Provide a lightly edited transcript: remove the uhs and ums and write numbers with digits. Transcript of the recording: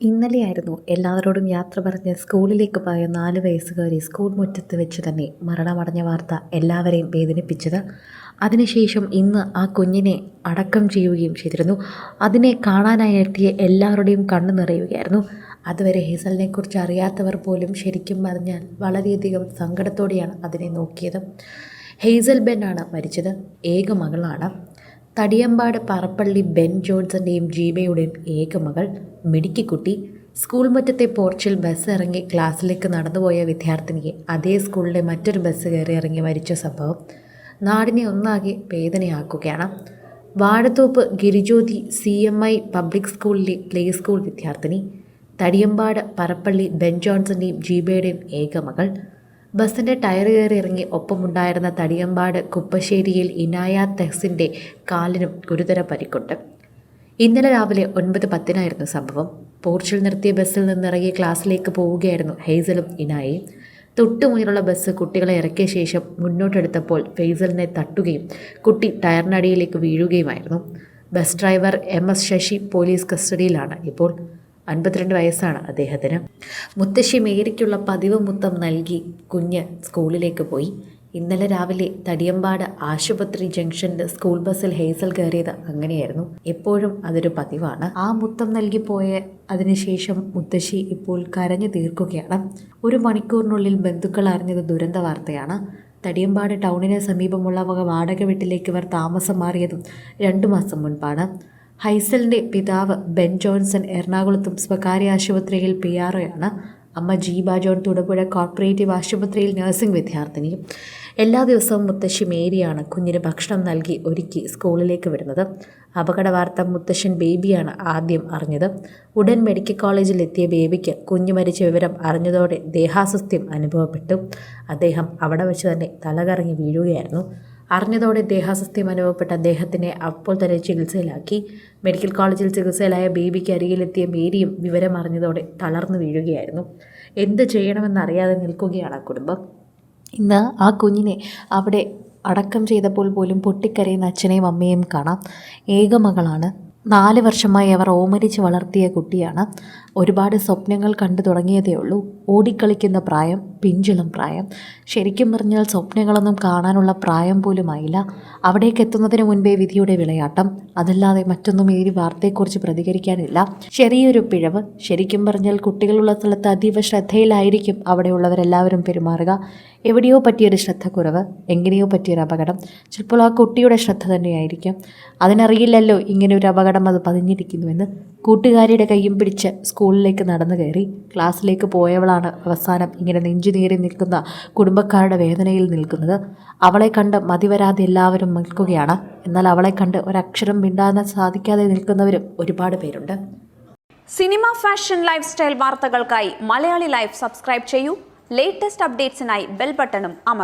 ഇന്നലെയായിരുന്നു എല്ലാവരോടും യാത്ര പറഞ്ഞ് സ്കൂളിലേക്ക് പോയ 4 വയസ്സുകാരി സ്കൂൾ മുറ്റത്ത് വെച്ച് തന്നെ മരണമടഞ്ഞ വാർത്ത എല്ലാവരെയും വേദനിപ്പിച്ചത്. അതിനുശേഷം ഇന്ന് ആ കുഞ്ഞിനെ അടക്കം ചെയ്യുകയും ചെയ്തിരുന്നു. അതിനെ കാണാനായി എത്തിയ എല്ലാവരുടെയും കണ്ണു നിറയുകയായിരുന്നു. അതുവരെ ഹേസലിനെക്കുറിച്ച് അറിയാത്തവർ പോലും ശരിക്കും പറഞ്ഞാൽ വളരെയധികം സങ്കടത്തോടെയാണ് അതിനെ നോക്കിയത്. ഹേസൽ ബെന്നാണ് മരിച്ചത്. ഏക മകളാണ്. തടിയമ്പാട് പറപ്പള്ളി ബെൻ ജോൺസൻ്റെയും ജീബയുടെയും ഏക മകൾ മിടുക്കിക്കുട്ടി. സ്കൂൾ മുറ്റത്തെ പോർച്ചിൽ ബസ് ഇറങ്ങി ക്ലാസ്സിലേക്ക് നടന്നുപോയ വിദ്യാർത്ഥിനിയെ അതേ സ്കൂളിലെ മറ്റൊരു ബസ് കയറി ഇറങ്ങി മരിച്ച സംഭവം നാടിനെ ഒന്നാകെ വേദനയാക്കുകയാണ്. വാഴത്തോപ്പ് ഗിരിജ്യോതി CMI പബ്ലിക് സ്കൂളിലെ പ്ലേ സ്കൂൾ വിദ്യാർത്ഥിനി. തടിയമ്പാട് പറപ്പള്ളി ബെൻ ജോൺസൻ്റെയും ജീബയുടെയും ഏക മകൾ. ബസ്സിൻ്റെ ടയർ കയറി ഇറങ്ങി ഒപ്പമുണ്ടായിരുന്ന തടിയമ്പാട് കുപ്പശ്ശേരിയിൽ ഇനായ തെഹ്സിൻ്റെ കാലിനും ഗുരുതര പരിക്കുണ്ട്. ഇന്നലെ രാവിലെ 9:10 സംഭവം. പോർച്ചിൽ നിർത്തിയ ബസ്സിൽ നിന്നിറങ്ങി ക്ലാസ്സിലേക്ക് പോവുകയായിരുന്നു ഹേസലും ഇനായയും. തൊട്ടുമുന്നിലുള്ള ബസ് കുട്ടികളെ ഇറക്കിയ ശേഷം മുന്നോട്ടെടുത്തപ്പോൾ ഫെയ്സലിനെ തട്ടുകയും കുട്ടി ടയറിനടിയിലേക്ക് വീഴുകയുമായിരുന്നു. Bus driver MS Sasi police കസ്റ്റഡിയിലാണ് ഇപ്പോൾ. 52 വയസ്സാണ് അദ്ദേഹത്തിന്. മുത്തശ്ശി മേരിക്കുള്ള പതിവ് മുത്തം നൽകി കുഞ്ഞ് സ്കൂളിലേക്ക് പോയി. ഇന്നലെ രാവിലെ തടിയമ്പാട് ആശുപത്രി ജംഗ്ഷനിൽ സ്കൂൾ ബസ്സിൽ ഹേസൽ കയറിയത് അങ്ങനെയായിരുന്നു. എപ്പോഴും അതൊരു പതിവാണ്. ആ മുത്തം നൽകി പോയ അതിനുശേഷം മുത്തശ്ശി ഇപ്പോൾ കരഞ്ഞു തീർക്കുകയാണ്. 1 മണിക്കൂറിനുള്ളിൽ ബന്ധുക്കൾ അറിഞ്ഞത് ദുരന്ത വാർത്തയാണ്. തടിയമ്പാട് ടൗണിന് സമീപമുള്ള വാടക വീട്ടിലേക്ക് ഇവർ താമസം മാറിയതും 2 മാസം മുൻപാണ്. ഹൈസലിൻ്റെ പിതാവ് ബെൻ ജോൺസൺ എറണാകുളത്തും സ്വകാര്യ ആശുപത്രിയിൽ PRO ആണ്. അമ്മ ജീബ ജോൺ തൊടുപുഴ കോർപ്പറേറ്റീവ് ആശുപത്രിയിൽ നഴ്സിംഗ് വിദ്യാർത്ഥിനിയും. എല്ലാ ദിവസവും മുത്തശ്ശി മേരിയാണ് കുഞ്ഞിന് ഭക്ഷണം നൽകി ഒരുക്കി സ്കൂളിലേക്ക് വിടുന്നത്. അപകട വാർത്ത മുത്തശ്ശൻ ബേബിയാണ് ആദ്യം അറിഞ്ഞത്. ഉടൻ മെഡിക്കൽ കോളേജിൽ എത്തിയ ബേബിക്ക് കുഞ്ഞു മരിച്ച വിവരം അറിഞ്ഞതോടെ ദേഹാസ്വസ്ഥ്യം അനുഭവപ്പെട്ടു. അദ്ദേഹം അവിടെ വെച്ച് തന്നെ തലകറങ്ങി വീഴുകയായിരുന്നു. അറിഞ്ഞതോടെ ദേഹാസ്വസ്ഥ്യം അനുഭവപ്പെട്ട അദ്ദേഹത്തിനെ അപ്പോൾ തന്നെ ചികിത്സയിലാക്കി. മെഡിക്കൽ കോളേജിൽ ചികിത്സയിലായ ബേബിക്ക് അരികിലെത്തിയ മേരിയും വിവരം അറിഞ്ഞതോടെ തളർന്നു വീഴുകയായിരുന്നു. എന്ത് ചെയ്യണമെന്നറിയാതെ നിൽക്കുകയാണ് കുടുംബം. ഇന്ന് ആ കുഞ്ഞിനെ അവിടെ അടക്കം ചെയ്തപ്പോൾ പോലും പൊട്ടിക്കരയുന്ന അച്ഛനെയും അമ്മയെയും കാണാം. ഏക മകളാണ്. 4 വർഷമായി അവർ ഓമനിച്ച് വളർത്തിയ കുട്ടിയാണ്. ഒരുപാട് സ്വപ്നങ്ങൾ കണ്ടു തുടങ്ങിയതേ ഉള്ളൂ. ഓടിക്കളിക്കുന്ന പ്രായം, പിഞ്ചിളം പ്രായം. ശരിക്കും പറഞ്ഞാൽ സ്വപ്നങ്ങളൊന്നും കാണാനുള്ള പ്രായം പോലും ആയില്ല. അവിടേക്ക് എത്തുന്നതിന് മുൻപേ വിധിയുടെ വിളയാട്ടം. അതല്ലാതെ മറ്റൊന്നും ഈ വാർത്തയെക്കുറിച്ച് പ്രതികരിക്കാനില്ല. ചെറിയൊരു പിഴവ്. ശരിക്കും പറഞ്ഞാൽ കുട്ടികളുള്ള സ്ഥലത്ത് അതീവ ശ്രദ്ധയിലായിരിക്കും അവിടെയുള്ളവരെല്ലാവരും പെരുമാറുക. എവിടെയോ പറ്റിയൊരു ശ്രദ്ധക്കുറവ്, എങ്ങനെയോ പറ്റിയൊരു അപകടം. ചിലപ്പോൾ ആ കുട്ടിയുടെ ശ്രദ്ധ തന്നെയായിരിക്കും. അതിനറിയില്ലല്ലോ ഇങ്ങനെ ഒരു അപകടം അത് പതിഞ്ഞിരിക്കുന്നുവെന്ന്. കൂട്ടുകാരിയുടെ കയ്യും പിടിച്ച് സ്കൂളിലേക്ക് നടന്നു കയറി. ക്ലാസ്സിലേക്ക് പോയവളാണ് അവസാനം ഇങ്ങനെ നെഞ്ചുനീറി നിൽക്കുന്ന കുടുംബക്കാരുടെ വേദനയിൽ നിൽക്കുന്നത്. അവളെ കണ്ട് മതിവരാതെ എല്ലാവരും നിൽക്കുകയാണ്. എന്നാൽ അവളെ കണ്ട് ഒരക്ഷരം മിണ്ടാൻ സാധിക്കാതെ നിൽക്കുന്നവരും ഒരുപാട് പേരുണ്ട്. സിനിമ, ഫാഷൻ, ലൈഫ് സ്റ്റൈൽ വാർത്തകൾക്കായി മലയാളി ലൈഫ് സബ്സ്ക്രൈബ് ചെയ്യൂ. ലേറ്റസ്റ്റ് അപ്ഡേറ്റ്സിനായി ബെൽ ബട്ടണും അമർത്തുക.